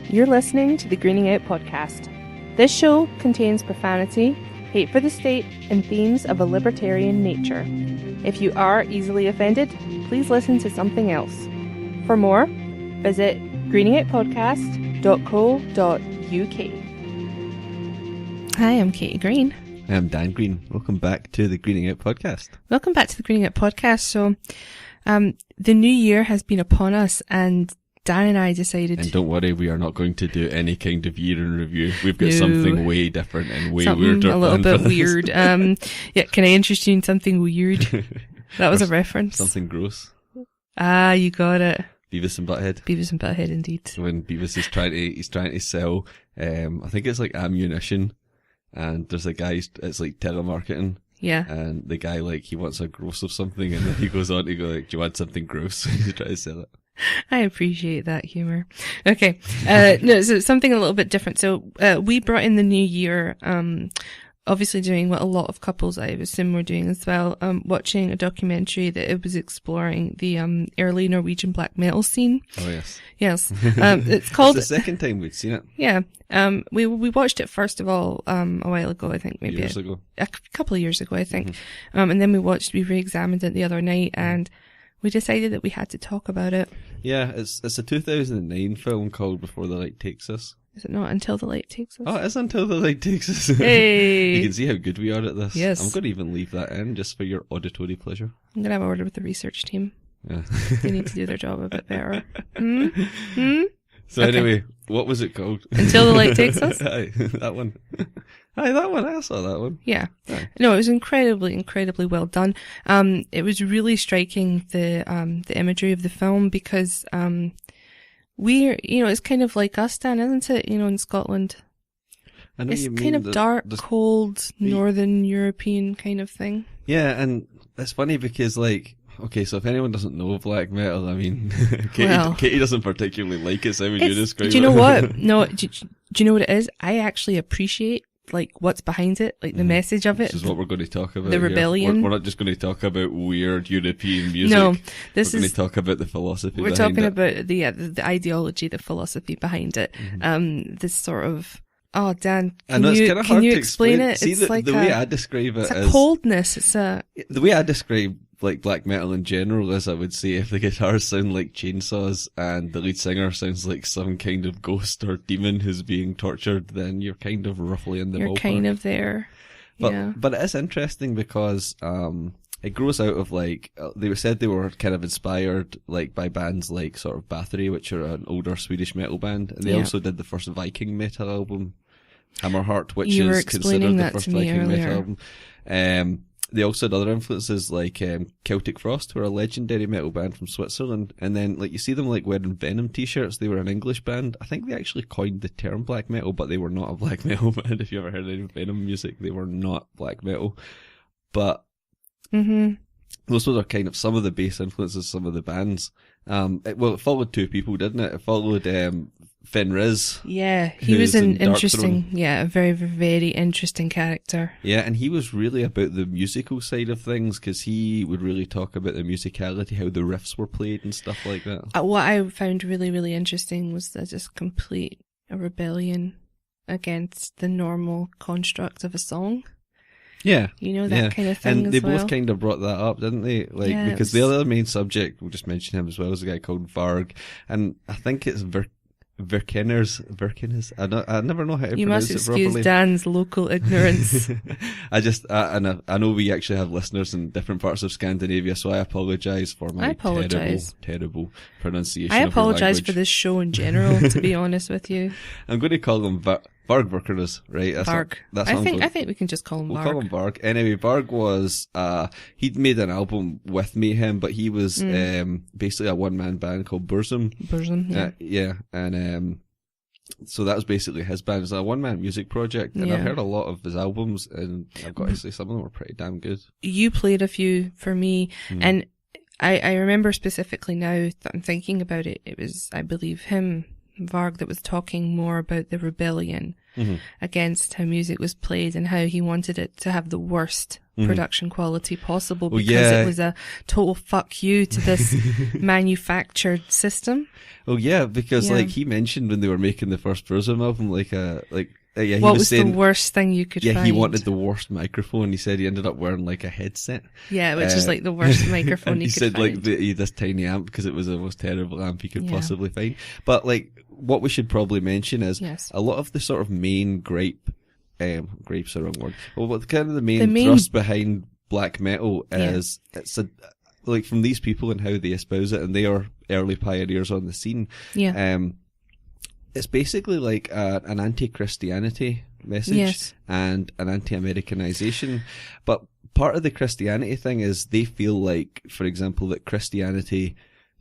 You're listening to the Greening Out podcast. This show contains profanity, hate for the state, and themes of a libertarian nature. If you are easily offended, please listen to something else. For more, visit greeningoutpodcast.co.uk. Hi, I'm Caity Green. I'm Dan Green. Welcome back to the Greening Out podcast. Welcome back to the Greening Out podcast. So, the new year has been upon us, and Dan and I decided... And don't worry, we are not going to do any kind of year in review. We've got something way different and way weirder. A little bit weird. Yeah, can I interest you in something weird? That was a reference. Something gross. Ah, you got it. Beavis and Butthead. Beavis and Butthead, indeed. When Beavis is trying to sell, I think it's like ammunition, and there's a guy, it's like telemarketing. Yeah. And the guy, like, he wants a gross of something, and then he goes on to go like, do you want something gross? He's trying to sell it. I appreciate that humor. Okay. No, so something a little bit different. So, we brought in the new year, obviously doing what a lot of couples I assume were doing as well, watching a documentary that it was exploring the, early Norwegian black metal scene. Oh, yes. Yes. It's called... It's the second time we'd seen it. Yeah. We watched it first of all, a while ago, I think, maybe a couple of years ago, I think. Mm-hmm. And then we re-examined it the other night, and we decided that we had to talk about it. Yeah, it's a 2009 film called Before the Light Takes Us. Is it not Until the Light Takes Us? Oh, it is Until the Light Takes Us. Hey! You can see how good we are at this. Yes. I'm going to even leave that in just for your auditory pleasure. I'm going to have a word with the research team. Yeah. They need to do their job a bit better. So okay. Anyway, what was it called? Until the Light Takes Us? Aye, that one. Aye, that one. I saw that one. Yeah. Aye. No, it was incredibly well done. It was really striking, the imagery of the film, because, we're, it's kind of like us, Dan, isn't it? In Scotland. I know it's kind of dark, cold, northern European kind of thing. Yeah, and it's funny because, like, okay, so if anyone doesn't know black metal, I mean, Caity doesn't particularly like it, so how would you describe it? Do you know what? No, do you know what it is? I actually appreciate, like, what's behind it, like the message of it. This is what we're going to talk about. The rebellion. We're not just going to talk about weird European music. No, we're going to talk about the philosophy behind it. We're talking about the ideology, the philosophy behind it. This sort of... Oh, Dan, can you explain it? See, it's like the way I describe it is... coldness. The way I describe, like, black metal in general is, I would say, if the guitars sound like chainsaws and the lead singer sounds like some kind of ghost or demon who's being tortured, then you're kind of roughly in the ballpark. You're kind of there. But it is interesting because, it grows out of, like, they said they were kind of inspired, like, by bands like sort of Bathory, which are an older Swedish metal band, and they also did the first Viking metal album, Hammerheart, which is considered the first Viking metal album. They also had other influences like Celtic Frost, who are a legendary metal band from Switzerland, and then, like, you see them, like, wearing Venom t-shirts. They were an English band. I think they actually coined the term black metal, but they were not a black metal band. If you ever heard any Venom music, they were not black metal. But those were kind of some of the base influences, some of the bands. It followed two people, didn't it? It followed Fenriz. Yeah, he was an interesting, a very, very interesting character. Yeah, and he was really about the musical side of things, because he would really talk about the musicality, how the riffs were played and stuff like that. What I found really, really interesting was that just complete rebellion against the normal construct of a song. Yeah. That kind of thing. And they both kind of brought that up, didn't they? Like, because the other main subject, we'll just mention him as well, is a guy called Varg. And I think it's Vikernes. I never know how to pronounce it properly. You must excuse Dan's local ignorance. I know we actually have listeners in different parts of Scandinavia, so I apologise for my terrible pronunciation. I apologise for this show in general, to be honest with you. I'm going to call him Varg Vikernes, right? Varg. I think we can just call him Varg. We'll call him Varg. Anyway, Varg was, he'd made an album with Mayhem, but he was, basically a one-man band called Burzum. Burzum, yeah. And, so that was basically his band. It's a one-man music project, and I've heard a lot of his albums, and I've got to say some of them were pretty damn good. You played a few for me, and I remember specifically now that I'm thinking about it, it was, I believe, him, Varg, that was talking more about the rebellion. against how music was played and how he wanted it to have the worst production quality possible because it was a total fuck you to this manufactured system. Oh yeah, because like he mentioned when they were making the first Burzum album, he what was saying, the worst thing you could find? Yeah, he wanted the worst microphone. He said he ended up wearing like a headset. Yeah, which is like the worst microphone he could said find. Like this tiny amp because it was the most terrible amp he could possibly find. But like what we should probably mention is a lot of the sort of main gripe's the wrong word. Well, what kind of the main thrust behind black metal is it's like from these people and how they espouse it, and they are early pioneers on the scene. Yeah. It's basically like an anti-Christianity message and an anti-Americanization. But part of the Christianity thing is they feel like, for example, that Christianity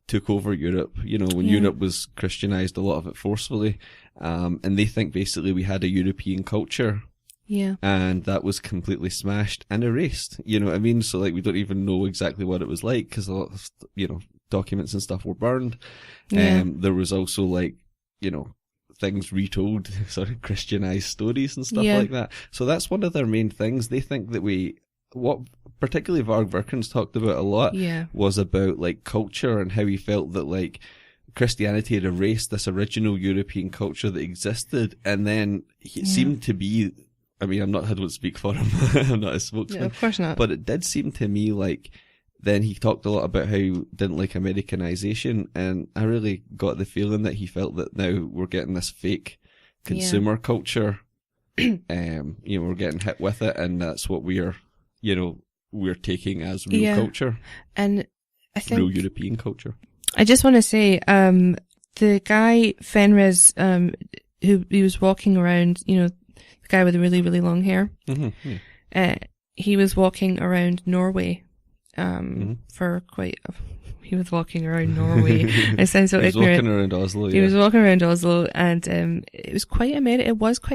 took over Europe, you know, when Europe was Christianized, a lot of it forcefully. And they think basically we had a European culture. Yeah. And that was completely smashed and erased. You know what I mean? So like we don't even know exactly what it was like because a lot of, you know, documents and stuff were burned. There was also like, you know, things retold, Christianized stories and stuff like that. So that's one of their main things. They think that what particularly Varg Vikernes talked about a lot was about like culture and how he felt that like Christianity had erased this original European culture that existed, and then it seemed to be, I mean, I don't speak for him, I'm not a spokesman. No, of course not. But it did seem to me like then he talked a lot about how he didn't like Americanization, and I really got the feeling that he felt that now we're getting this fake consumer culture, you know, we're getting hit with it, and that's what we're taking as real culture. And I think real European culture. I just want to say, the guy, Fenriz, who he was walking around, you know, the guy with the really, really long hair, he was walking around Norway. He was walking around Norway. It sounds so ignorant. He was walking around Oslo. He was walking around Oslo, and it was quite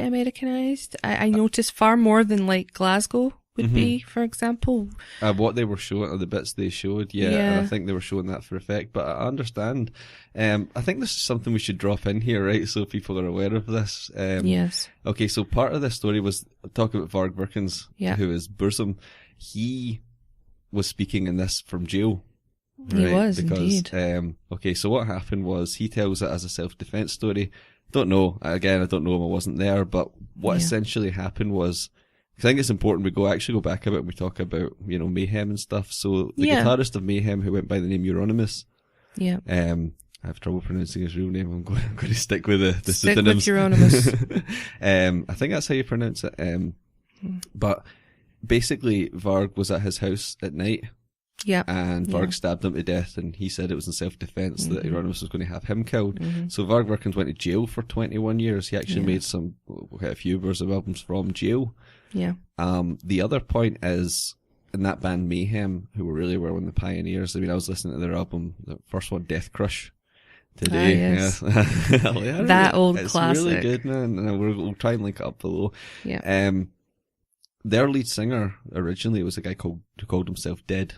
Americanized. I noticed far more than like Glasgow would be, for example. What they were showing, or the bits they showed, and I think they were showing that for effect. But I understand. I think this is something we should drop in here, right? So people are aware of this. Yes. Okay, so part of this story was talking about Varg Vikernes, who is Burzum. He was speaking in this from jail. Right? He was, because, indeed. Okay, so what happened was he tells it as a self-defense story. Don't know. Again, I don't know him. I wasn't there. But what essentially happened was, I think it's important we go back a bit and we talk about, you know, Mayhem and stuff. So the guitarist of Mayhem, who went by the name Euronymous, I have trouble pronouncing his real name. I'm going to stick with the pseudonyms. Stick with Euronymous. I think that's how you pronounce it. But basically, Varg was at his house at night. Yeah. And Varg stabbed him to death, and he said it was in self-defense that Euronymous was going to have him killed. So Varg Vikernes went to jail for 21 years. He actually made quite a few Burzum albums from jail. Yeah. The other point is, in that band Mayhem, who were really one of the pioneers, I mean, I was listening to their album, the first one, Death Crush, today. Yes. That old it's classic. It's really good, man. And we'll try and link it up below. Yeah. Their lead singer originally was a guy who called himself Dead.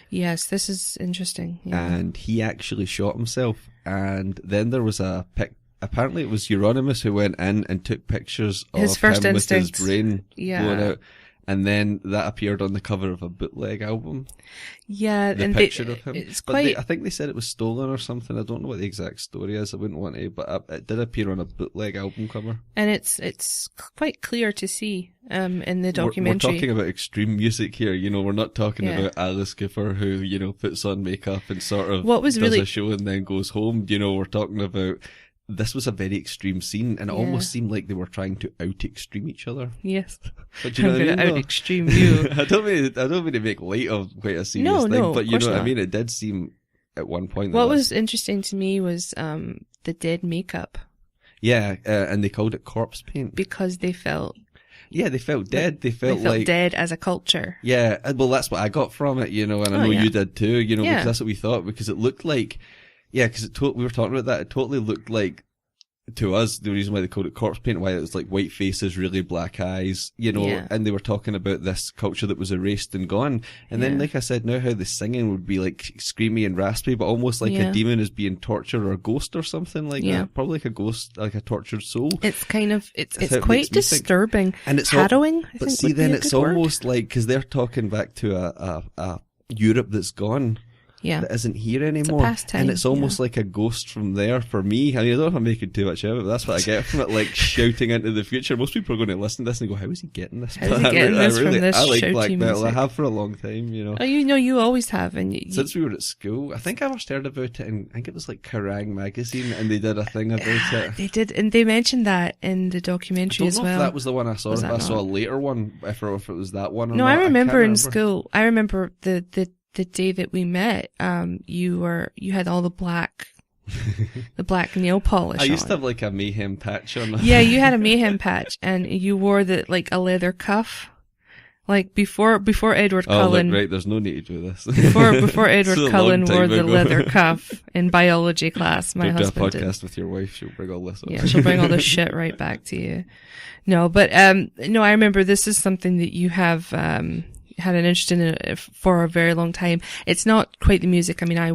Yes, this is interesting. Yeah. And he actually shot himself. And then there was apparently it was Euronymous who went in and took pictures of him with his brain blown out. And then that appeared on the cover of a bootleg album. Yeah, the picture of him. I think they said it was stolen or something. I don't know what the exact story is. I wouldn't want to, but it did appear on a bootleg album cover. And it's quite clear to see in the documentary. We're talking about extreme music here. You know, we're not talking about Alice Cooper who, you know, puts on makeup and sort of does a show and then goes home. You know, we're talking about. This was a very extreme scene, and it almost seemed like they were trying to out-extreme each other. Yes. But you know what I mean? Out-extreme you. I don't mean to make light of quite a serious thing, but you know what I mean? It did seem at one point. What was interesting to me was the Dead makeup. Yeah, and they called it corpse paint. Because they felt... Yeah, they felt dead. They felt like dead as a culture. Yeah, well, that's what I got from it, you know, and I know you did too, you know, because that's what we thought, because it looked like... Yeah, because we were talking about that. It totally looked like to us, the reason why they called it corpse paint, why it was like white faces, really black eyes, you know, and they were talking about this culture that was erased and gone. And then, like I said, now how the singing would be like screamy and raspy, but almost like a demon is being tortured or a ghost or something like that. Probably like a ghost, like a tortured soul. It's kind of, it's quite disturbing. And it's harrowing. But see, then it's almost like, because they're talking back to a Europe that's gone. That isn't here anymore. And it's almost like a ghost from there for me. I mean, I don't know if I'm making too much of it, but that's what I get from it, like shouting into the future. Most people are going to listen to this and go, how is he getting this? How is he getting this from this I like shouty black metal. music? I have for a long time, you know. Oh, you know, you always have. And since we were at school, I think I first heard about it in, I think it was like Kerrang magazine, and they did a thing about it. They did, and they mentioned that in the documentary as well. I don't know if that was the one I saw, if I saw a later one, if it was that one or no, not. I remember in school, I remember the day that we met, you had all the black nail polish I used on. to have like a Mayhem patch on. Yeah, you had a Mayhem patch, and you wore like a leather cuff. Like before Edward Cullen. Look, right, there's no need to do this. Before Edward Cullen wore the leather cuff in biology class, my husband did. Do a podcast with your wife, she'll bring all this up. Yeah, she'll bring all this shit right back to you. No, but no, I remember this is something that you have had an interest in it for a very long time. It's not quite the music. I mean, I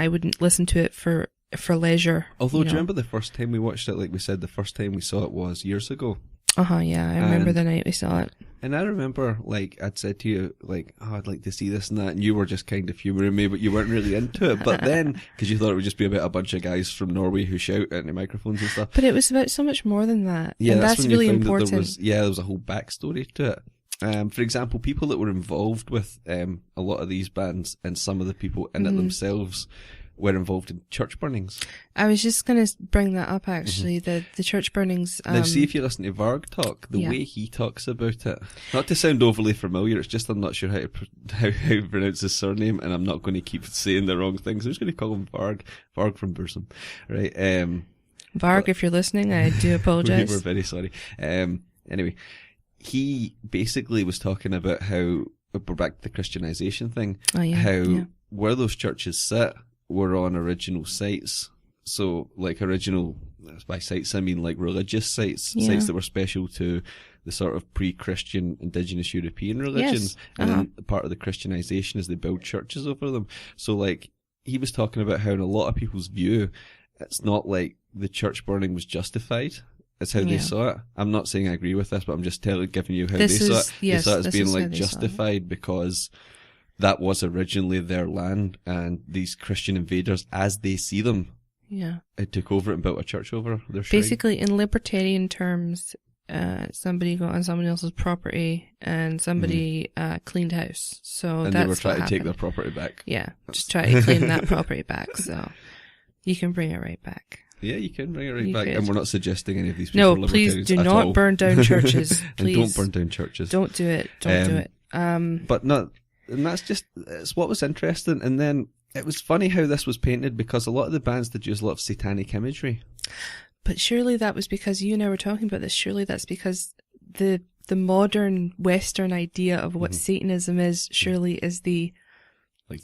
wouldn't listen to it for leisure. Although, do you remember the first time we watched it? Like we said, the first time we saw it was years ago. Yeah, I remember the night we saw it. And I remember, like, I'd said to you, like, oh, I'd like to see this and that, and you were just kind of humouring me, but you weren't really into it. But then, because you thought it would just be about a bunch of guys from Norway who shout into microphones and stuff. But it was about so much more than that. Yeah, and that's really important. There was a whole backstory to it. For example, people that were involved with a lot of these bands, and some of the people in it themselves were involved in church burnings. I was just going to bring that up, actually, the church burnings. Now, see if you listen to Varg talk, the way he talks about it, not to sound overly familiar, it's just I'm not sure how to pronounce his surname, and I'm not going to keep saying the wrong things. I'm just going to call him Varg from Burzum, right? Varg, if you're listening, I do apologise. We're very sorry. Anyway, he basically was talking about how, we're back to the Christianization thing, where those churches sit were on original sites. So, like original, by sites I mean like religious sites, sites that were special to the sort of pre-Christian indigenous European religions. And then part of the Christianization is they build churches over them. So, like, he was talking about how in a lot of people's view, it's not like the church burning was justified. It's how they saw it. I'm not saying I agree with this, but I'm just giving you how they saw it. They saw it as being like justified because that was originally their land, and these Christian invaders, as they see them, it took over and built a church over their shrine. Basically, in libertarian terms, somebody got on someone else's property and somebody cleaned house. So and that's they were trying to happened. take their property back. Yeah, just try to claim that property back. So you can bring it right back. Yeah, you can bring it right back. And we're not suggesting any of these people are libertarians. No, please do not burn down churches. Please. And don't burn down churches. Don't do it. Don't do it. But not, and that's just, it's what was interesting. And then it was funny how this was painted, because a lot of the bands did use a lot of satanic imagery. But surely that was because you and I were talking about this. Surely that's because the modern Western idea of what Satanism is, surely is the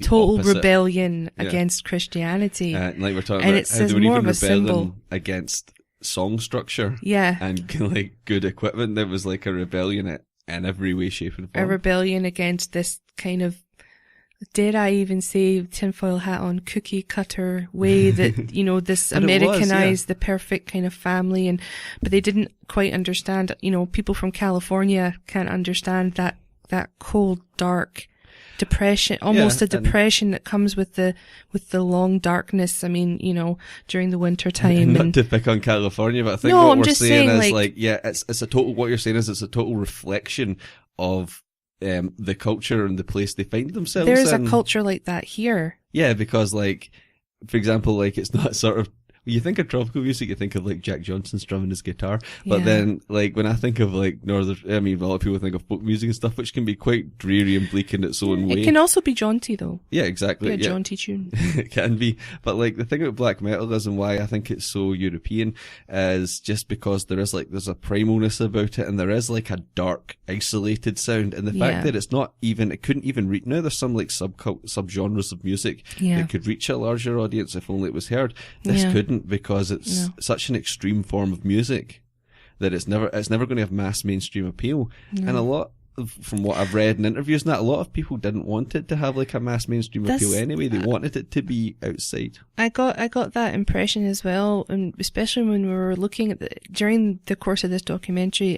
total opposite. Rebellion against Christianity. Like we're talking and about how it's they were more even of a rebelling symbol against song structure. Yeah. And like good equipment. There was like a rebellion in every way, shape and form. A rebellion against this kind of, dare I even say, tinfoil hat on, cookie cutter way that, you know, this Americanized, the perfect kind of family. But they didn't quite understand, you know, people from California can't understand that cold, dark depression, almost a depression that comes with the long darkness. I mean, you know, during the winter time. Not to pick on California, but I think what we're saying is it's a total, what you're saying is it's a total reflection of the culture and the place they find themselves in. There's a culture like that here. Yeah, because like, for example, like it's not sort of, when you think of tropical music, you think of like Jack Johnson strumming his guitar. But then, like, when I think of like a lot of people think of folk music and stuff, which can be quite dreary and bleak in its own way. It can also be jaunty though. Yeah, exactly. A jaunty tune. It can be. But like, the thing about black metal is, and why I think it's so European, is just because there's a primalness about it, and there is like a dark, isolated sound. And the fact that it couldn't even reach, now there's some like subgenres of music that could reach a larger audience if only it was heard. This couldn't. wouldn't, because it's such an extreme form of music that it's never going to have mass mainstream appeal. No. And a lot from what I've read in interviews and that, a lot of people didn't want it to have like a mass mainstream appeal anyway. They wanted it to be outside. I got that impression as well, and especially when we were looking at during the course of this documentary,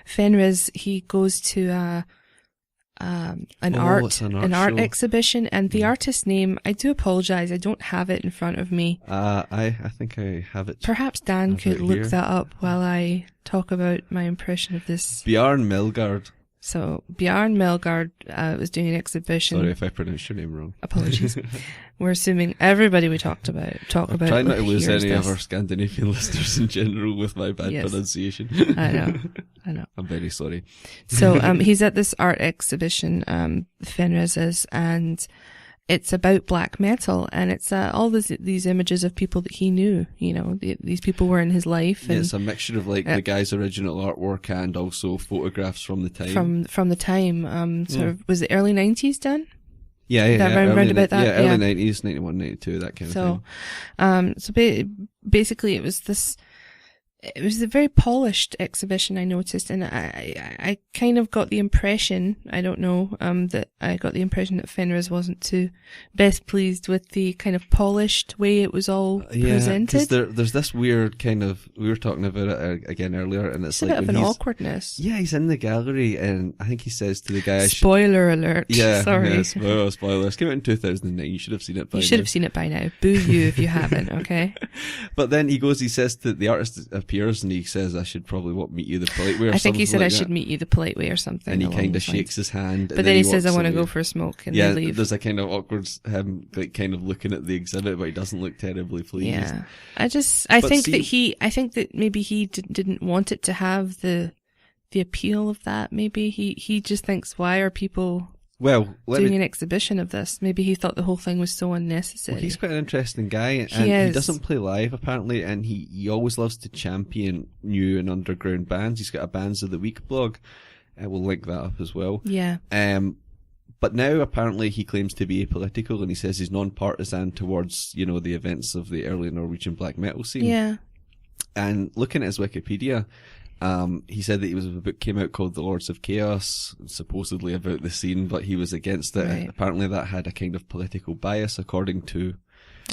Fenriz, he goes to an art exhibition, and the artist's name, I do apologise, I don't have it in front of me. I think I have it. Perhaps Dan could look that up while I talk about my impression of this. Bjarne Melgaard. So Bjarne Melgaard was doing an exhibition. Sorry if I pronounced your name wrong. Apologies. We're assuming everybody we talk about. I'm trying not to lose any of our Scandinavian listeners in general with my bad pronunciation. I know. I'm very sorry. So he's at this art exhibition, Fenriz is, and it's about black metal, and it's all these images of people that he knew. You know, these people were in his life. And it's a mixture of like the guy's original artwork and also photographs from the time. From the time, sort of, was it early 90s, Dan? Yeah. Round about that. Yeah, early 90s, 91, 92, that kind of thing. So basically it was a very polished exhibition, I noticed, and I kind of got the impression, I don't know, that I got the impression that Fenriz wasn't too best pleased with the kind of polished way it was all presented. Yeah, there's this weird kind of, we were talking about it again earlier, and it's like a bit of an awkwardness. Yeah, he's in the gallery, and I think he says to the guy... Spoiler alert. Yeah, sorry. Yeah, spoilers. Came out in 2009, you should have seen it by now. You should have seen it by now. Boo you if you haven't, okay? But then he says to the artist appears, and he says, I should probably meet you the polite way or something. I think he said I should meet you the polite way or something. And he kind of shakes his hand. But then he says, I want to go for a smoke, and they leave. There's a kind of awkward, him like kind of looking at the exhibit, but he doesn't look terribly pleased. Yeah. I think that maybe he didn't want it to have the appeal of that. Maybe he just thinks, why are people doing an exhibition of this? Maybe he thought the whole thing was so unnecessary. Well, he's quite an interesting guy, and he doesn't play live apparently, and he always loves to champion new and underground bands. He's got a Bands of the Week blog. We'll link that up as well. Yeah. But now apparently he claims to be apolitical, and he says he's non-partisan towards, you know, the events of the early Norwegian black metal scene. Yeah. And looking at his Wikipedia, he said that a book came out called The Lords of Chaos, supposedly about the scene, but he was against it. Right. Apparently that had a kind of political bias, according to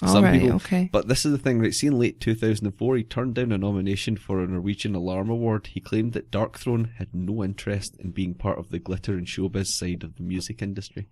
some people. Okay. But this is the thing, right? See, in late 2004, he turned down a nomination for a Norwegian Alarm Award. He claimed that Darthrone had no interest in being part of the glitter and showbiz side of the music industry.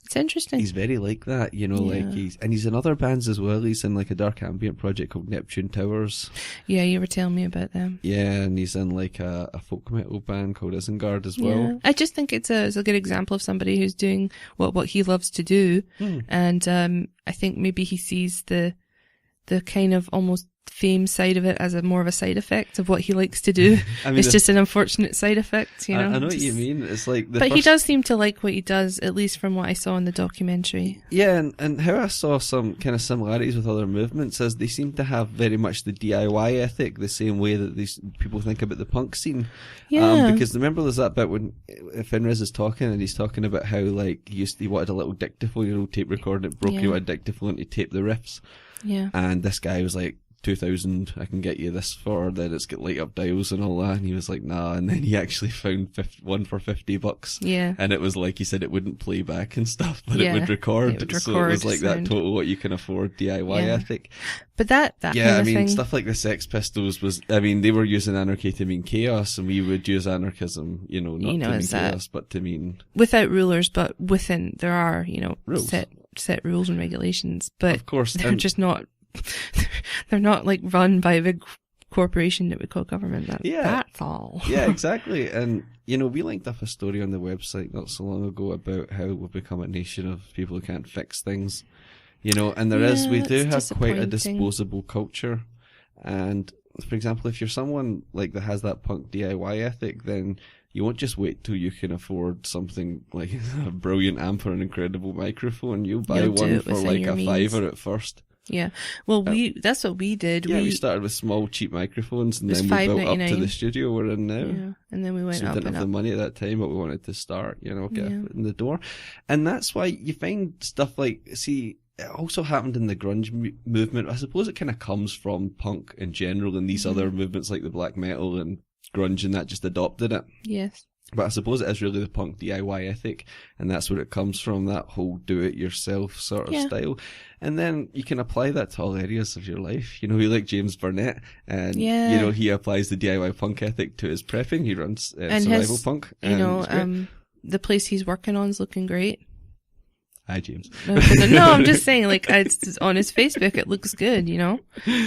It's interesting. He's very like that, you know, like he's in other bands as well. He's in like a dark ambient project called Neptune Towers. Yeah, you were telling me about them. Yeah, and he's in like a folk metal band called Isengard as well. Yeah. I just think it's a good example of somebody who's doing what he loves to do. And I think maybe he sees the kind of almost fame side of it as more of a side effect of what he likes to do. I mean, it's just an unfortunate side effect, you know. I know what you mean. It's like he does seem to like what he does, at least from what I saw in the documentary. Yeah, and how I saw some kind of similarities with other movements is they seem to have very much the DIY ethic, the same way that these people think about the punk scene. Yeah. Because remember there's that bit when Fenriz is talking, and he's talking about how like he wanted a little dictaphone, you know, tape recorder, it broke, he wanted a dictaphone to tape the riffs. Yeah. And this guy was like, 2,000, I can get you this for, then it's got light up dials and all that, and he was like, nah, and then he actually found one for $50. Yeah. And it was like, he said it wouldn't play back and stuff, but it would record. So it was like that total what you can afford DIY ethic. But that kind of thing. Stuff like the Sex Pistols was, I mean, they were using anarchy to mean chaos, and we would use anarchism, you know, not to mean chaos, but to mean... Without rulers, but within, there are, you know, rules. Set rules and regulations, but of course, they're just not... They're not like run by a big corporation that we call government. That's all. Yeah, exactly. And, you know, we linked up a story on the website not so long ago about how we've become a nation of people who can't fix things. You know, and we do have quite a disposable culture. And, for example, if you're someone like that has that punk DIY ethic, then you won't just wait till you can afford something like a brilliant amp or an incredible microphone. You'll buy one for like a $5 at first. Yeah. Well, that's what we did. Yeah, we started with small, cheap microphones, and then we built up to the studio we're in now. Yeah. And then we went up and up. We didn't have the money at that time, but we wanted to start, you know, get a foot in the door. And that's why you find stuff like, see, it also happened in the grunge movement. I suppose it kind of comes from punk in general, and these other movements like the black metal and grunge and that just adopted it. Yes. But I suppose it is really the punk DIY ethic, and that's where it comes from, that whole do-it-yourself sort of style. And then you can apply that to all areas of your life. You know, you like James Burnett, and, you know, he applies the DIY punk ethic to his prepping. He runs survival punk. You know, the place he's working on is looking great. Hi, James. No, I'm just saying, like, it's on his Facebook, it looks good, you know?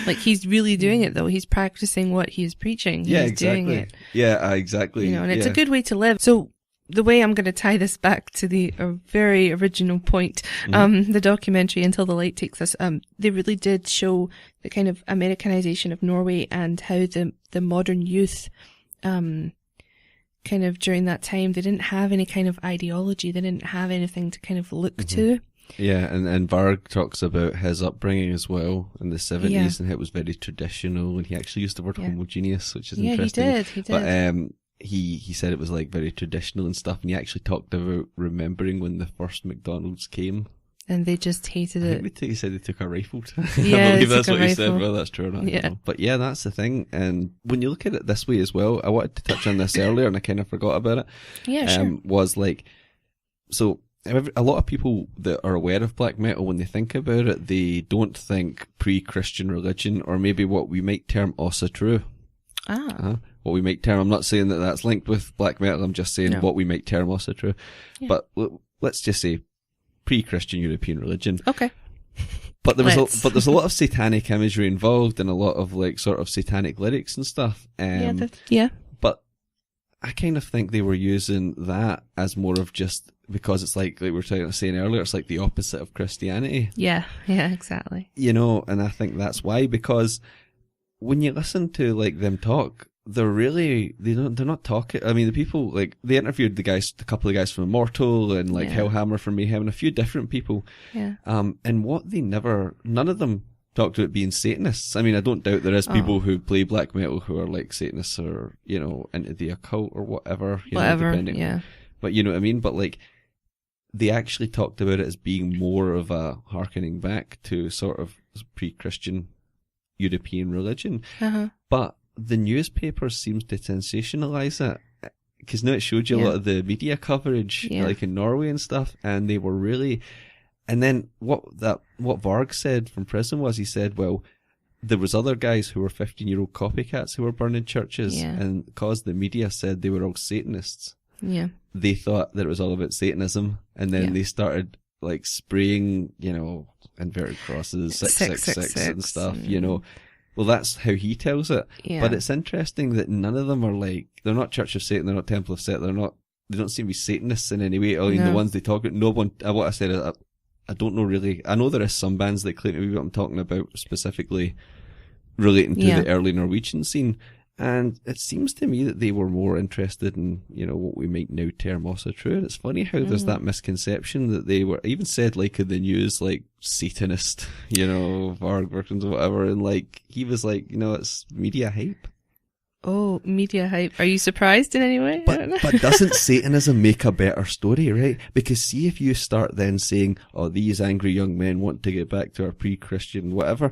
Like, he's really doing it, though. He's practicing what he's preaching. He's doing it. Yeah, exactly. You know, and it's a good way to live. So, the way I'm going to tie this back to the very original point, the documentary Until the Light Takes Us, they really did show the kind of Americanization of Norway and how the modern youth, kind of during that time, they didn't have any kind of ideology. They didn't have anything to kind of look to. Yeah, and Varg talks about his upbringing as well in the 70s and how it was very traditional, and he actually used the word homogeneous, which is interesting. Yeah, he did. But he said it was like very traditional and stuff, and he actually talked about remembering when the first McDonald's came. And they just hated it. I think he said they took a rifle. Yeah, I believe that's what he said, whether that's true or not. Yeah. But yeah, that's the thing. And when you look at it this way as well, I wanted to touch on this earlier and I kind of forgot about it. Yeah, sure. Was like, so a lot of people that are aware of black metal, when they think about it, they don't think pre-Christian religion, or maybe what we might term Osatru. What we might term, I'm not saying that that's linked with black metal, I'm just saying what we might term Osatru. Yeah. But let's just say pre-Christian European religion. Okay. But there's a lot of satanic imagery involved, and a lot of like sort of satanic lyrics and stuff. But I kind of think they were using that as more of just because it's like we were saying earlier, it's like the opposite of Christianity. Yeah, exactly. You know, and I think that's why, because when you listen to like them talk, they're not talking. I mean, the people, like, they interviewed a couple of guys from Immortal and like Hellhammer from Mayhem and a few different people. Yeah. And what none of them talked about being Satanists. I mean, I don't doubt there is people who play black metal who are like Satanists or, you know, into the occult or whatever. Depending. But you know what I mean? But like, they actually talked about it as being more of a harkening back to sort of pre-Christian European religion. But the newspaper seems to sensationalize it, because now it showed you a lot of the media coverage, like in Norway and stuff, and they were really. And then what Varg said from prison was, he said, well, there was other guys who were 15-year-old copycats who were burning churches, and because the media said they were all Satanists, they thought that it was all about Satanism, and then they started like spraying, you know, inverted crosses, 666 and stuff, you know. Well, that's how he tells it. Yeah. But it's interesting that none of them are like, they're not Church of Satan, they're not Temple of Set, they don't seem to be Satanists in any way. I mean, the ones they talk about, no one, what I said, I don't know really. I know there is some bands that claim to be what I'm talking about, specifically relating to the early Norwegian scene. And it seems to me that they were more interested in, you know, what we might now term Osatru. And it's funny how there's that misconception that they were, even said like in the news, like Satanist, you know, Varg Vikernes or whatever. And like, he was like, you know, it's media hype. Oh, media hype. Are you surprised in any way? But doesn't Satanism make a better story, right? Because see, if you start then saying, oh, these angry young men want to get back to our pre-Christian whatever,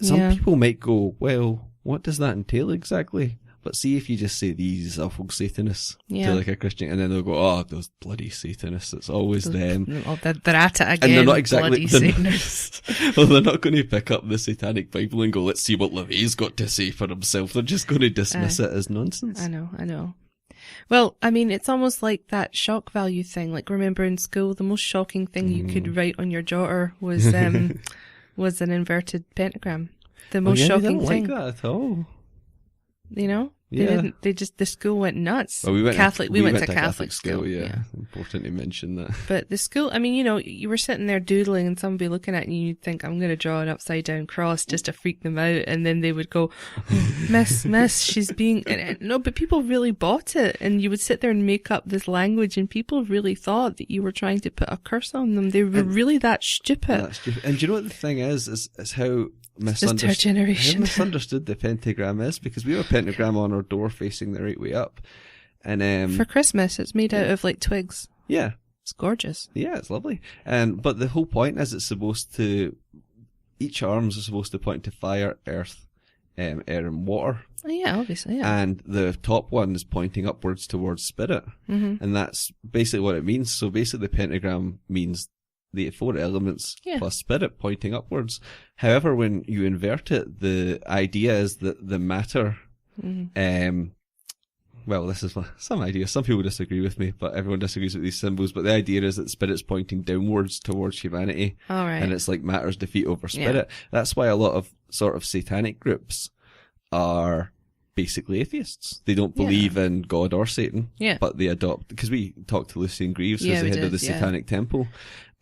some people might go, well, what does that entail exactly? But see, if you just say these awful Satanists to like a Christian, and then they'll go, oh, those bloody Satanists, it's always them. Oh, they're at it again, and they're not exactly, bloody Satanists. Well, they're not going to pick up the Satanic Bible and go, let's see what LaVey's got to say for himself. They're just going to dismiss it as nonsense. I know. Well, I mean, it's almost like that shock value thing. Like, remember in school, the most shocking thing you could write on your jotter was an inverted pentagram. The most shocking thing. Like that at all. You know? The school went nuts. Well, we went to Catholic school. Yeah. Important to mention that. But the school, I mean, you know, you were sitting there doodling and somebody looking at you and you'd think, I'm going to draw an upside down cross just to freak them out. And then they would go, miss, she's being, no, but people really bought it. And you would sit there and make up this language and people really thought that you were trying to put a curse on them. They were really that stupid. And do you know what the thing is how misunderstood the pentagram is, because we have a pentagram on our door facing the right way up, and for Christmas it's made out of like twigs. Yeah, It's gorgeous. Yeah, it's lovely. But the whole point is each arms is supposed to point to fire, earth, air and water. Oh, yeah, obviously, yeah. And the top one is pointing upwards towards spirit. Mm-hmm. And that's basically what it means. So basically the pentagram means the 4 elements plus spirit pointing upwards. However, when you invert it, the idea is that the matter, well, this is some idea. Some people disagree with me, but everyone disagrees with these symbols. But the idea is that spirit's pointing downwards towards humanity. All right. And it's like matter's defeat over spirit. Yeah. That's why a lot of sort of satanic groups are basically atheists. They don't believe in God or Satan, but they adopt, because we talked to Lucian Greaves, who's the head of the Satanic Temple.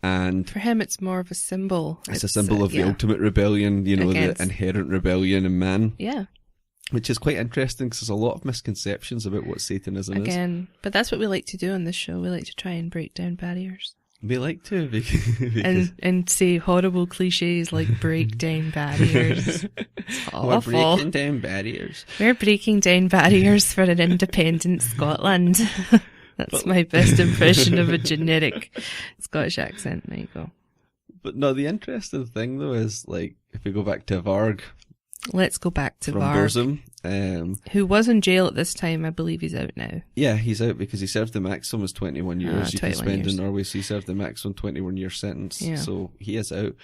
And for him, it's more of a symbol. It's a symbol of the ultimate rebellion, you know, the inherent rebellion in man. Yeah. Which is quite interesting because there's a lot of misconceptions about what Satanism is. But that's what we like to do on this show. We like to try and break down barriers. We like to. Because and say horrible cliches like break down barriers. It's awful. We're breaking down barriers. We're breaking down barriers for an independent Scotland. That's my best impression of a generic Scottish accent. There you go. But no, the interesting thing though is, like, if we go back to Varg. Let's go back to from Varg. Burzum, who was in jail at this time. I believe he's out now. Yeah, he's out because he served the maximum as 21 years. You can spend years. In Norway, so he served the maximum 21-year sentence. Yeah. So he is out.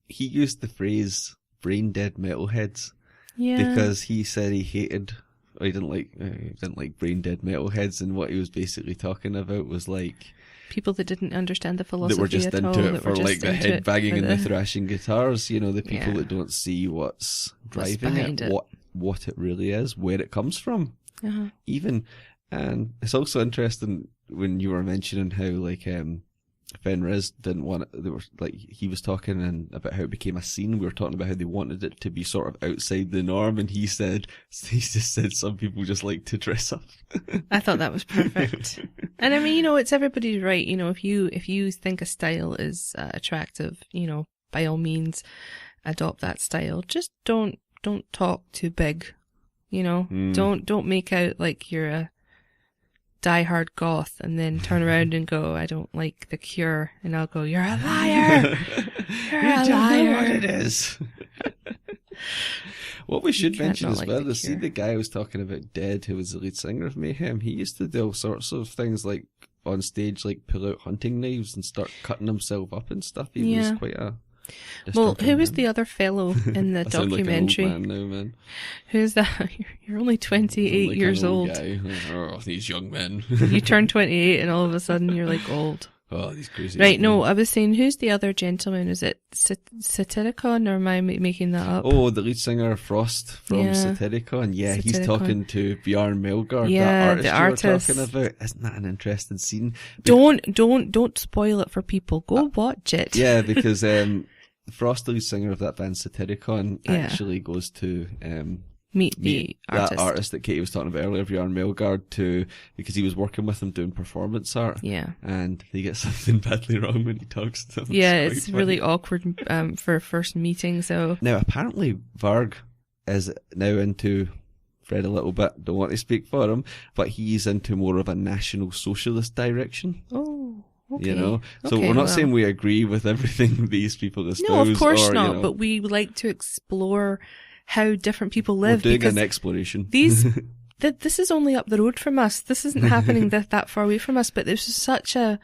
He used the phrase "brain dead metalheads" because he said he hated. He didn't like brain dead metalheads, and what he was basically talking about was like people that didn't understand the philosophy that were just at all, into it for like the head banging and the thrashing guitars. You know, the people Yeah. that don't see what's driving behind it. what it really is, where it comes from, even. And it's also interesting when you were mentioning how like Fenriz didn't want it. They were like, he was talking about how it became a scene. We were talking about how they wanted it to be sort of outside the norm, and he just said some people just like to dress up. I thought that was perfect. And I mean, you know, it's everybody's right. You know, if you think a style is attractive, you know, by all means adopt that style. Just don't talk too big. You know, don't make out like you're a diehard goth and then turn around and go, I don't like The Cure, and I'll go, you're a liar. You're a liar. Know what it is. What we should mention as well is, see the guy I was talking about, Dead, who was the lead singer of Mayhem. He used to do all sorts of things, like on stage, like pull out hunting knives and start cutting himself up and stuff. He was quite a... Well, who was the other fellow in the documentary? Like an old man now, man. Who's that? You're only 28 like years an old. Guy. Oh, these young men. You turn 28 and all of a sudden you're like old. Oh, these crazy. Right, no, I was saying, who's the other gentleman? Is it Satyricon, or am I making that up? Oh, the lead singer Frost from Satyricon. Yeah, he's talking to Bjarne Melgaard, that artist you were talking about. Isn't that an interesting scene? Don't spoil it for people. Go watch it. Yeah, because Frost, the lead singer of that band Satyricon, actually goes to meet the artist that Katie was talking about earlier, Bjarne Melgaard, because he was working with him doing performance art. Yeah. And they get something badly wrong when he talks to them. Yeah, it's really awkward for a first meeting. So now apparently Varg is now into Fred a little bit. Don't want to speak for him, but he's into more of a national socialist direction. Oh. Okay. You know, so we're not saying we agree with everything these people espouse. No, of course not. You know, but we like to explore how different people live. We're doing an exploration. This is only up the road from us. This isn't happening that far away from us. But there's such a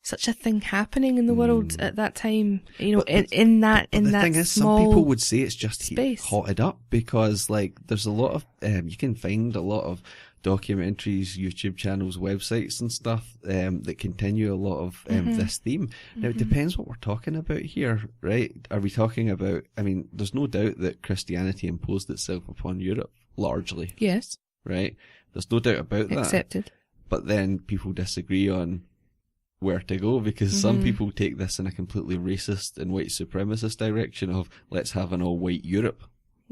thing happening in the world at that time. You know, in that thing is, some people would say it's just space. Hotted up because, like, there's a lot of you can find a lot of documentaries, YouTube channels, websites and stuff that continue a lot of this theme. Now it depends what we're talking about here, right? Are we talking about, I mean, there's no doubt that Christianity imposed itself upon Europe largely. Yes. Right? There's no doubt about that. Accepted. But then people disagree on where to go, because some people take this in a completely racist and white supremacist direction of, let's have an all-white Europe.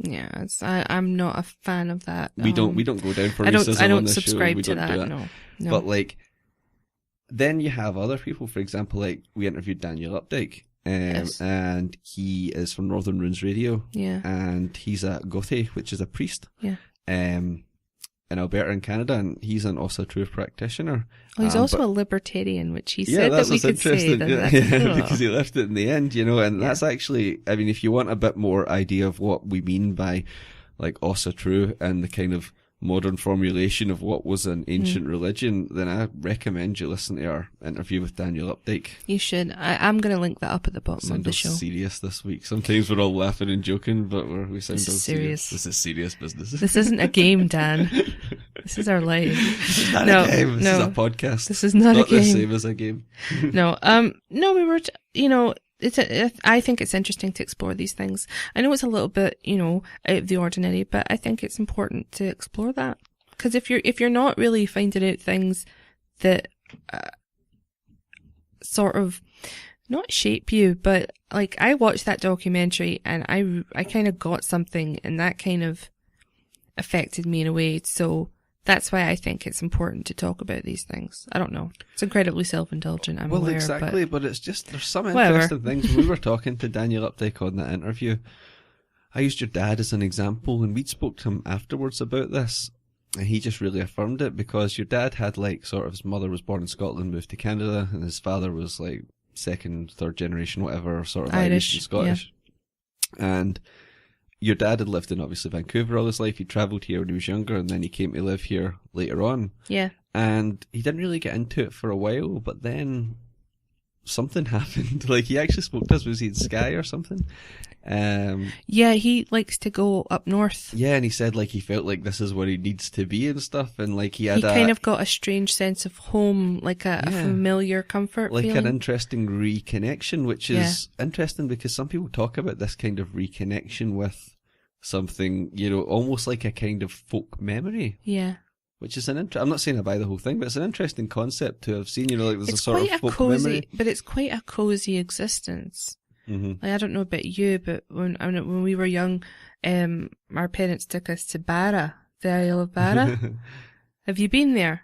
Yeah, I'm not a fan of that. We don't go down for racism. I don't on this subscribe show. to that. No. But like, then you have other people. For example, like we interviewed Daniel Updike, and he is from Northern Runes Radio. Yeah, and he's a Gothe, which is a priest. Yeah. in Alberta in Canada, and he's an also true practitioner. Well, he's also a libertarian, which he said that we could say. Cool. Because he left it in the end, and that's actually, I mean, if you want a bit more idea of what we mean by like also true and the kind of modern formulation of what was an ancient religion, then I recommend you listen to our interview with Daniel Updike. You should. I'm going to link that up at the bottom of the show. Serious this week. Sometimes we're all laughing and joking, but we sound all serious. This is serious business. This isn't a game, Dan. This is our life. This is not a game. This is a podcast. This is not a game. Not the same as a game. No, we were, I think it's interesting to explore these things. I know it's a little bit, out of the ordinary, but I think it's important to explore that. Because if you're not really finding out things that sort of not shape you, but like I watched that documentary and I kind of got something, and that kind of affected me in a way. So that's why I think it's important to talk about these things. I don't know. It's incredibly self-indulgent, I'm aware. Well, exactly, but it's just, there's some interesting things. When we were talking to Daniel Updike on that interview, I used your dad as an example, and we'd spoke to him afterwards about this, and he just really affirmed it, because your dad had like sort of, his mother was born in Scotland, moved to Canada, and his father was like second, third generation, whatever, sort of Irish and Scottish. Yeah. And your dad had lived in, obviously, Vancouver all his life. He travelled here when he was younger, and then he came to live here later on. Yeah. And he didn't really get into it for a while, but then something happened. Like, he actually spoke to us, was he in Skye or something? Yeah, he likes to go up north. Yeah, and he said, like, he felt like this is where he needs to be and stuff, and like he kind of got a strange sense of home, like a familiar comfort like feeling. An interesting reconnection, which is interesting because some people talk about this kind of reconnection with something, almost like a kind of folk memory. Yeah. Which is I'm not saying I buy the whole thing, but it's an interesting concept to have seen, like there's a sort of folk cozy, memory. But it's quite a cozy existence. Mm-hmm. Like, I don't know about you, but when we were young, our parents took us to Barra, the Isle of Barra. Have you been there?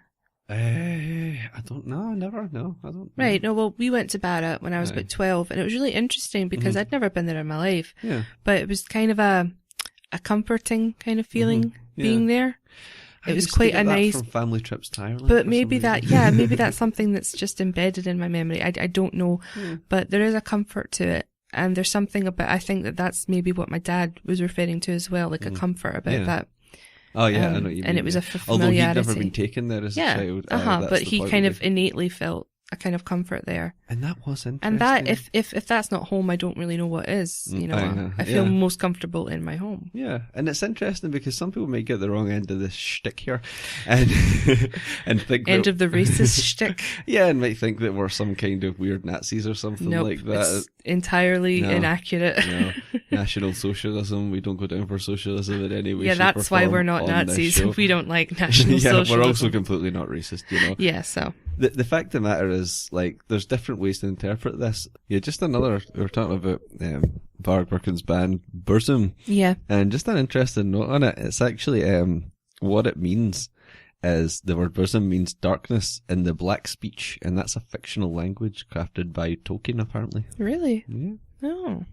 I don't know. Never. No, I don't. Right. No. Well, we went to Barra when I was about 12, and it was really interesting because I'd never been there in my life. Yeah. But it was kind of a comforting kind of feeling being there. It was quite a nice from family trips to Ireland. But maybe maybe that's something that's just embedded in my memory. I don't know, but there is a comfort to it. And there's something about, I think that's maybe what my dad was referring to as well, like a comfort about that. Oh yeah, I know what you mean. And it was a familiarity. Although he'd never been taken there as a child. But he kind of innately felt a kind of comfort there. And that was interesting. And that, if that's not home, I don't really know what is. I feel most comfortable in my home. Yeah, and it's interesting because some people might get the wrong end of this shtick here, and think end of the racist shtick. Yeah, and might think that we're some kind of weird Nazis or something like that. It's entirely inaccurate. No, National Socialism. We don't go down for socialism in any way. Yeah, that's why we're not Nazis. We don't like National Socialism. We're also completely not racist. Yeah, so. The fact of the matter is, like, there's different ways to interpret this. Yeah, just another, we were talking about Varg Vikernes Burzum. Yeah. And just an interesting note on it. It's actually, what it means is, the word Burzum means darkness in the black speech, and that's a fictional language crafted by Tolkien, apparently. Really? Yeah. Oh.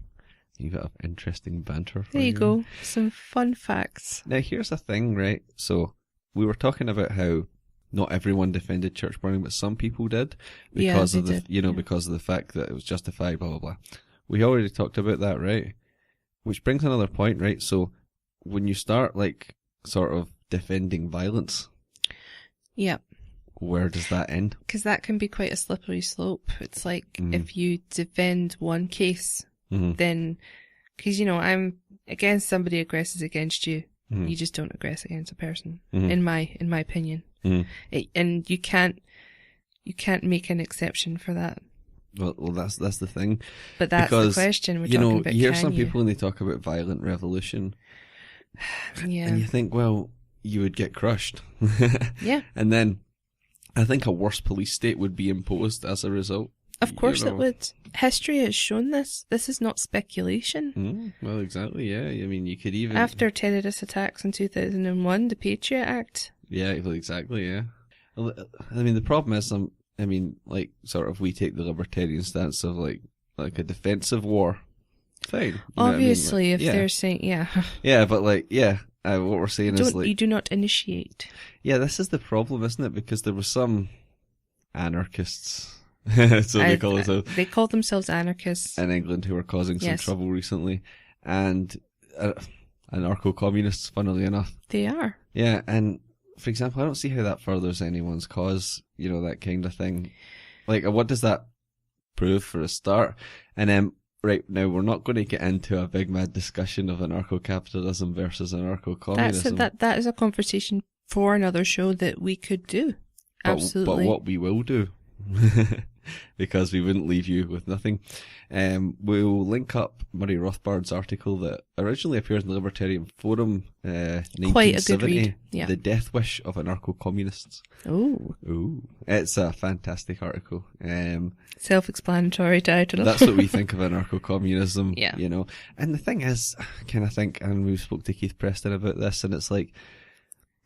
You got interesting banter for There you go. Some fun facts. Now, here's the thing, right? So, we were talking about how not everyone defended church burning, but some people did because of because of the fact that it was justified, blah, blah, blah. We already talked about that, right? Which brings another point, right? So when you start like sort of defending violence, where does that end? Because that can be quite a slippery slope. It's like if you defend one case, then, because I'm against somebody aggresses against you, you just don't aggress against a person, in my opinion. And you can't make an exception for that. Well, that's the thing. But that's the question we're talking about. You hear some people when they talk about violent revolution, and you think, well, you would get crushed. Yeah. And then I think a worse police state would be imposed as a result. Of course it would. History has shown this. This is not speculation. Well, exactly, yeah. I mean, you could even... After terrorist attacks in 2001, the Patriot Act. Yeah, well, exactly, yeah. I mean, the problem is, like, sort of we take the libertarian stance of, like a defensive war. Fine. Obviously, if they're saying, Yeah, but, like, what we're saying is like... You do not initiate. Yeah, this is the problem, isn't it? Because there were some anarchists, so they call themselves... They call themselves anarchists. In England, who were causing some trouble recently. And anarcho-communists, funnily enough. They are. Yeah, and for example, I don't see how that furthers anyone's cause, you know, that kind of thing. Like, what does that prove for a start? And then, right now, we're not going to get into a big mad discussion of anarcho-capitalism versus anarcho-communism. That is a conversation for another show that we could do. Absolutely. But what we will do, because we wouldn't leave you with nothing, we'll link up Murray Rothbard's article that originally appeared in the Libertarian Forum, 1970, quite a good read. Yeah. The Death Wish of Anarcho-Communists. Ooh. It's a fantastic article. Self-explanatory title. That's what we think of anarcho-communism, yeah. You know. And the thing is, I kind of think, and we spoke to Keith Preston about this, and it's like,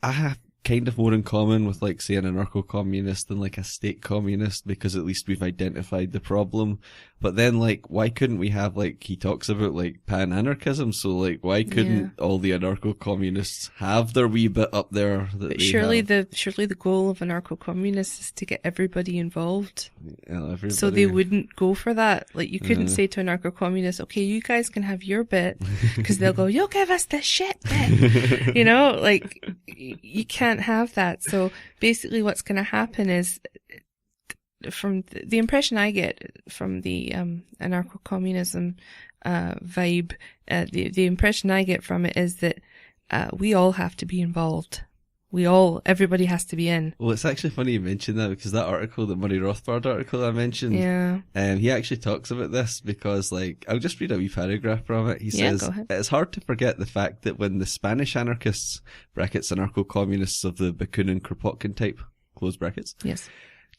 I have kind of more in common with, like, say, an anarcho-communist than, like, a state communist, because at least we've identified the problem. But then, like, why couldn't we have, like, he talks about, like, pan-anarchism, so, like, why couldn't all the anarcho-communists have their wee bit up there that but they surely have? Surely the goal of anarcho-communists is to get everybody involved. Everybody. So they wouldn't go for that. Like, you couldn't say to anarcho-communists, okay, you guys can have your bit, because they'll go, you'll give us the shit bit. You know, like, you can't have that. So basically what's going to happen is, from the impression I get from the anarcho-communism vibe, the impression I get from it is that we all have to be involved. Everybody has to be in. Well, it's actually funny you mentioned that, because that article, the Murray Rothbard article I mentioned, he actually talks about this, because, like, I'll just read a wee paragraph from it. He says, go ahead. It's hard to forget the fact that when the Spanish anarchists, brackets anarcho-communists of the Bakunin Kropotkin type, close brackets, yes,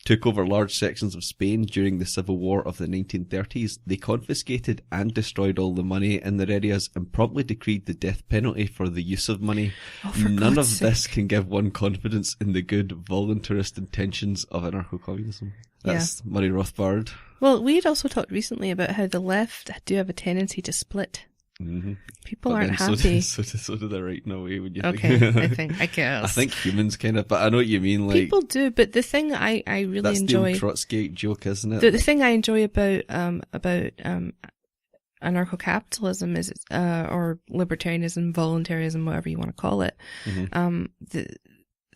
took over large sections of Spain during the Civil War of the 1930s, they confiscated and destroyed all the money in their areas and promptly decreed the death penalty for the use of money. None of this can give one confidence in the good voluntarist intentions of anarcho-communism. That's Murray Rothbard. Well, we had also talked recently about how the left do have a tendency to split. Mm-hmm. People aren't happy. So do the right in a way, would you think? Okay, I guess. I think humans kind of, but I know what you mean. Like, people do, but the thing I really that's enjoy... That's the Trotsky joke, isn't it? The thing I enjoy about anarcho-capitalism is, or libertarianism, voluntarism, whatever you want to call it,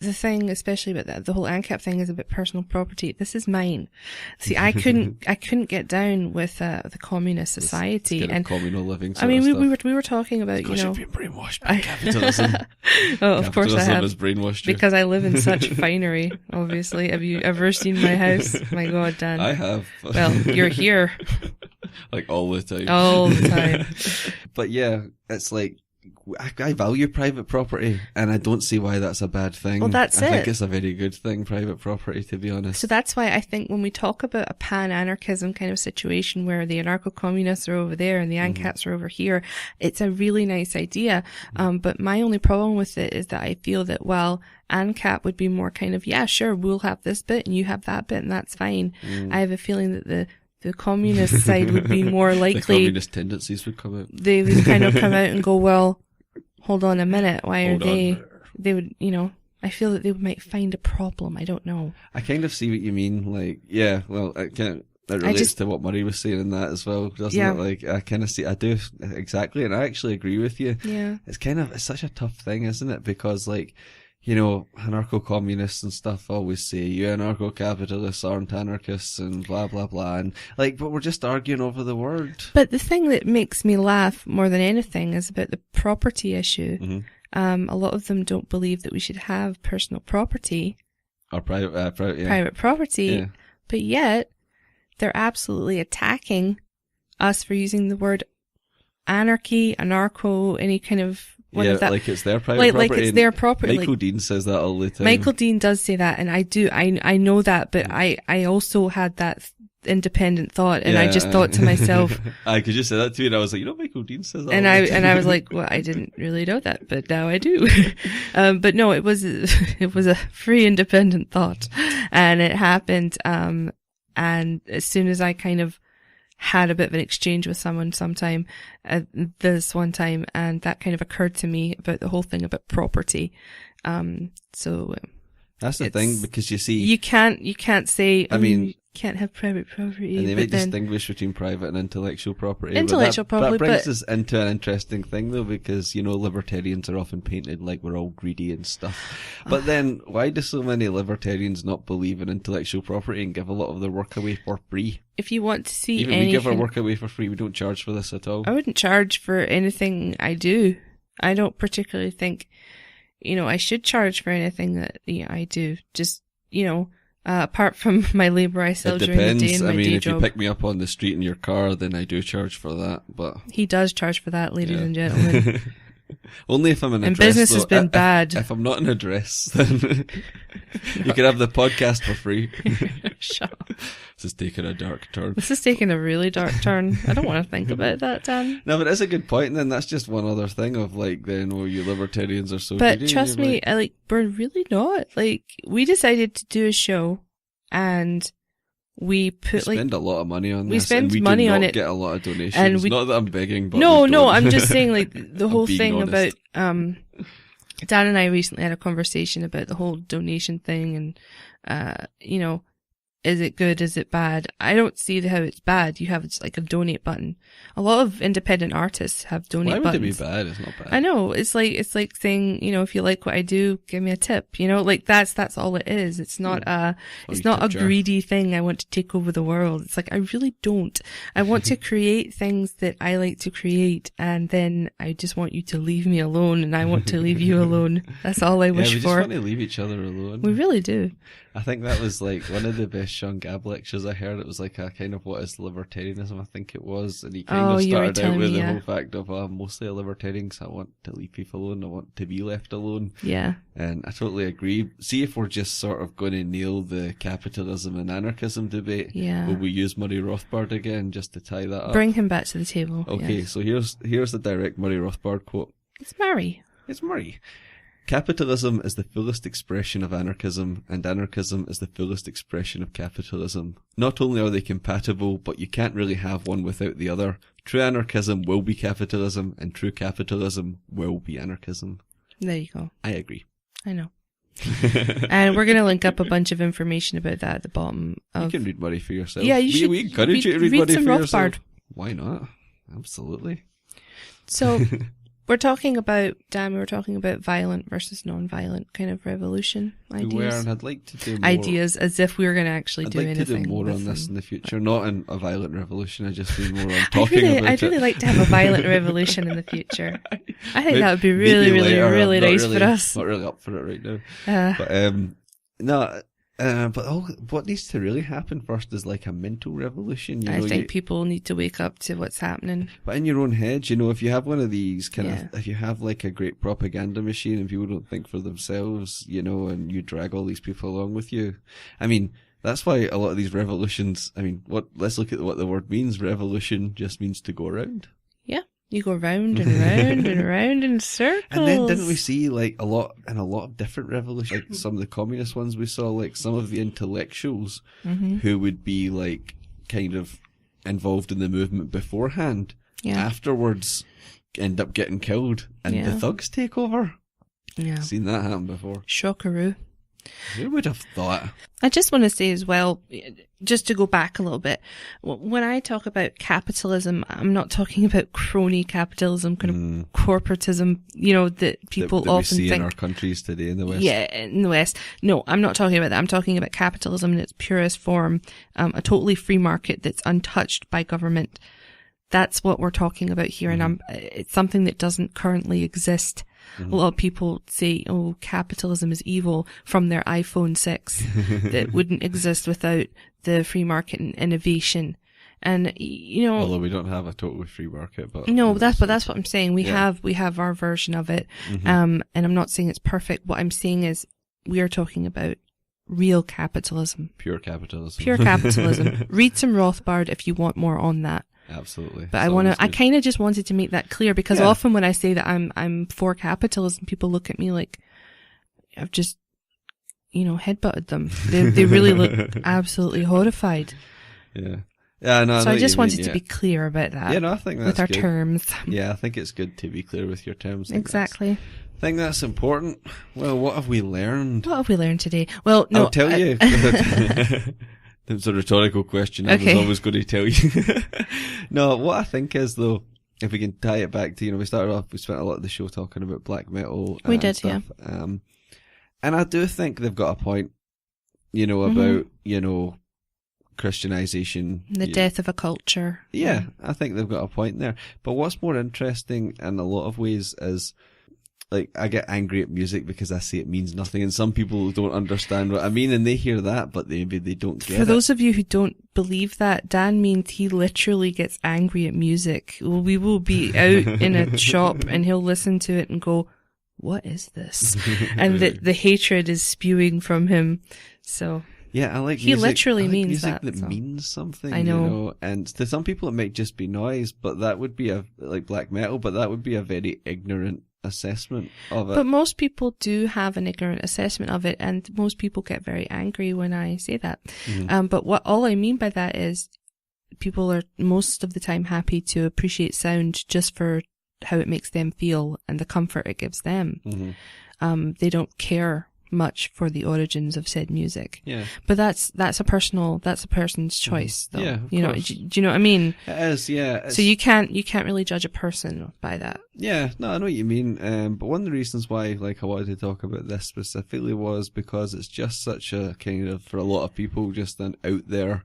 the thing, especially about the whole ANCAP thing, is about personal property. This is mine. See, I couldn't get down with the communist society it's and communal living. I mean, we were talking about, because you've been brainwashed by capitalism. Of course I have, has brainwashed you. because I live in such finery. Obviously, have you ever seen my house? My God, Dan. I have. Well, you're here, like all the time. All the time. But yeah, it's like, I value private property, and I don't see why that's a bad thing. Well, that's I think it's a very good thing, private property, to be honest. So that's why I think when we talk about a pan-anarchism kind of situation where the anarcho-communists are over there and the ANCAPs are over here, it's a really nice idea. But my only problem with it is that I feel that, well, ANCAP would be more kind of, yeah, sure, we'll have this bit and you have that bit and that's fine. I have a feeling that the communist side would be more likely... The communist tendencies would come out. They would kind of come out and go, well, hold on a minute, why are they would, you know, I feel that they might find a problem. I don't know. I kind of see what you mean. Like, yeah, well, it relates to what Murray was saying in that as well, doesn't it? Like, I kind of see, I do, exactly, and I actually agree with you. Yeah. It's such a tough thing, isn't it? Because, like, you know, anarcho-communists and stuff always say, you anarcho-capitalists aren't anarchists and blah, blah, blah. And, like, but we're just arguing over the word. But the thing that makes me laugh more than anything is about the property issue. A lot of them don't believe that we should have personal property. Or private property. Yeah. But yet, they're absolutely attacking us for using the word anarchy, anarcho, any kind of... like it's their private property. Like it's their property. Michael Dean says that all the time. Michael Dean does say that, and I know that, but I also had that independent thought, and I just thought to myself, because you said that to me, and I was like, you know, Michael Dean says that. And I was like, well, I didn't really know that, but now I do. But no, it was a free independent thought, and it happened. And as soon as I kind of had a bit of an exchange with someone sometime, this one time, and that kind of occurred to me about the whole thing about property. So that's the thing, because you see, you can't say, I mean, you can't have private property. and they might distinguish between private and intellectual property. Intellectual property, that brings us into an interesting thing though, because, you know, libertarians are often painted like we're all greedy and stuff. But then, why do so many libertarians not believe in intellectual property and give a lot of their work away for free? If you want to see Even we give our work away for free, we don't charge for this at all. I wouldn't charge for anything I do. I don't particularly think, you know, I should charge for anything that I do. Just, you know, apart from my labour I sell during the day and my day if job. You pick me up on the street in your car, then I do charge for that. But he does charge for that, ladies and gentlemen. Only if I'm in a and dress. Business though. has been bad. If I'm not in a dress, then you can have the podcast for free. Shut up. This is taking a dark turn. This is taking a really dark turn. I don't want to think about that, Dan. No, but it's a good point, and then that's just one other thing of like, then, oh, you libertarians are so But greedy. trust me, we're really not. Like, we decided to do a show, and we put spend a lot of money on we this. spend and we money do not on it, get a lot of donations. and we, not that I'm begging, but no, I'm just saying, like, the whole thing honest. about Dan and I recently had a conversation about the whole donation thing, and you know, is it good? Is it bad? I don't see how it's bad. You have like a donate button. A lot of independent artists have donate buttons. Why would it be bad? It's not bad. I know. It's like saying, you know, if you like what I do, give me a tip. You know, like that's all it is. It's not a greedy thing. I want to take over the world. It's like, I really don't. I want to create things that I like to create, and then I just want you to leave me alone, and I want to leave you alone. That's all I wish we for. just want to leave each other alone. We really do. I think that was like one of the best Sean Gabb lectures I heard. It was like a kind of what is libertarianism, I think it was. And he kind of started out with the whole fact of I'm mostly a libertarian because I want to leave people alone. I want to be left alone. Yeah. And I totally agree. See if we're just sort of going to nail the capitalism and anarchism debate. Yeah. Will we use Murray Rothbard again just to tie that up? Bring him back to the table. Okay, yes. So here's the direct Murray Rothbard quote. It's Murray. It's Murray. Capitalism is the fullest expression of anarchism, and anarchism is the fullest expression of capitalism. Not only are they compatible, but you can't really have one without the other. True anarchism will be capitalism, and true capitalism will be anarchism. There you go. I agree. I know. And we're going to link up a bunch of information about that at the bottom of... You can read Murray for yourself. Yeah, you should. We encourage you to read Murray for yourself. Rothbard. Why not? Absolutely. So... we're talking about violent versus non-violent kind of revolution ideas. And I'd like to do more. Ideas as if we were going to actually do anything. I'd like to do more on this in the future. Not in a violent revolution, I just mean more on talking about it. I'd really like to have a violent revolution in the future. I think that would be really, really, really nice for us. Not really up for it right now. But what needs to really happen first is like a mental revolution. I think people need to wake up to what's happening. But in your own head, you know, if you have one of these if you have like a great propaganda machine and people don't think for themselves, you know, and you drag all these people along with you. I mean, that's why a lot of these revolutions, let's look at what the word means. Revolution just means to go around. Yeah. You go round and round and round in circles. And then didn't we see like a lot of different revolutions, like some of the communist ones we saw, like some of the intellectuals who would be like kind of involved in the movement beforehand, afterwards end up getting killed and the thugs take over. Yeah. Seen that happen before. Shockaroo. Who would have thought? I just want to say as well, just to go back a little bit, when I talk about capitalism, I'm not talking about crony capitalism, kind of corporatism, you know, that people that often we see think. in our countries today in the West. Yeah, in the West. No, I'm not talking about that. I'm talking about capitalism in its purest form, a totally free market that's untouched by government. That's what we're talking about here, and it's something that doesn't currently exist. A lot of people say, oh, capitalism is evil from their iPhone 6 that wouldn't exist without the free market and innovation. And, you know, although we don't have a totally free market, but no, that's what I'm saying. We have our version of it. And I'm not saying it's perfect. What I'm saying is we are talking about real capitalism. Pure capitalism. Pure capitalism. Read some Rothbard if you want more on that. Absolutely. But I kind of just wanted to make that clear because often when I say that I'm for capitalism, people look at me like I've just, you know, headbutted them. They really look absolutely horrified. Yeah. Yeah, no. So I just wanted to be clear about that. Yeah, no, I think that's with our good. terms. Yeah, I think it's good to be clear with your terms. Exactly. I think that's important. Well, what have we learned? What have we learned today? Well, no, I'll tell you. It's a rhetorical question. I was always going to tell you. No, what I think is, though, if we can tie it back to, we started off, we spent a lot of the show talking about black metal. We did, stuff. yeah. And I do think they've got a point, about, Christianization. The death of a culture. Yeah, I think they've got a point there. But what's more interesting in a lot of ways is, like, I get angry at music because I say it means nothing, and some people don't understand what I mean, and they hear that, but maybe they don't get it. For those of you who don't believe that, Dan means he literally gets angry at music. We will be out in a shop and he'll listen to it and go, what is this? And the hatred is spewing from him. So... Yeah, I like he music. literally means music that so. Means something. I know. And to some people it might just be noise, but that would be like black metal, but that would be a very ignorant assessment of it. But most people do have an ignorant assessment of it, and most people get very angry when I say that. Mm-hmm. But all I mean by that is people are most of the time happy to appreciate sound just for how it makes them feel and the comfort it gives them. Mm-hmm. They don't care much for the origins of said music. Yeah. But that's a person's choice, though. Yeah, do you know what I mean? It is, yeah. So you can't really judge a person by that. Yeah, no, I know what you mean. But one of the reasons why, like, I wanted to talk about this specifically was because it's just such a kind of, for a lot of people, just an out there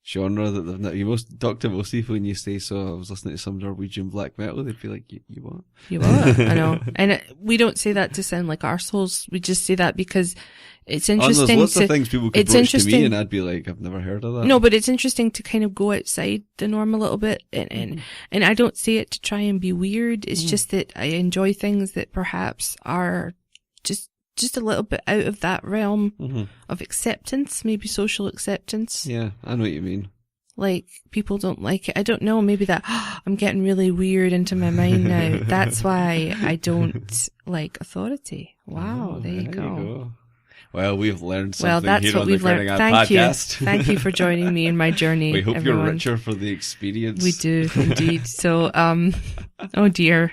genre that they've not. You most talk to most people when you say, so I was listening to some Norwegian black metal, they'd be like, you what? You what? I know. And we don't say that to sound like arseholes. We just say that because it's interesting. There's lots of things people could broach to me and I'd be like, I've never heard of that. No, but it's interesting to kind of go outside the norm a little bit. And I don't say it to try and be weird. It's just that I enjoy things that perhaps are just a little bit out of that realm of acceptance, maybe social acceptance. Yeah, I know what you mean. Like, people don't like it. I don't know, maybe that, I'm getting really weird into my mind now. That's why I don't like authority. Wow, there you go. Well, we've learned something that's here what on we've the learned. Podcast. Thank you for joining me in my journey. We hope everyone. You're richer for the experience. We do, indeed. So, oh dear.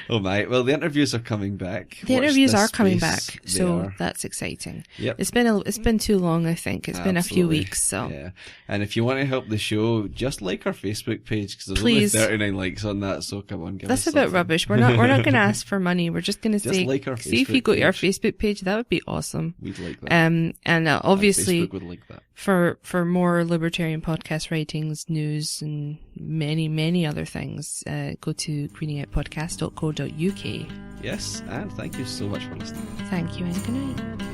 Oh my. Well, the interviews are coming back. The interviews are coming back, so that's exciting. Yep. It's been too long, I think. It's been a few weeks, so. Yeah. And if you want to help the show, just like our Facebook page, because there's Please. only 39 likes on that, so come on, give us That's a bit rubbish. We're not going to ask for money. We're just going to say, like our see if you go to our Facebook page. That would be awesome. We'd like that. And obviously, Facebook would like that. For more libertarian podcast writings, news, and many, many other things, go to greeningoutpodcast.co.uk. Yes, and thank you so much for listening. Thank you, and good night.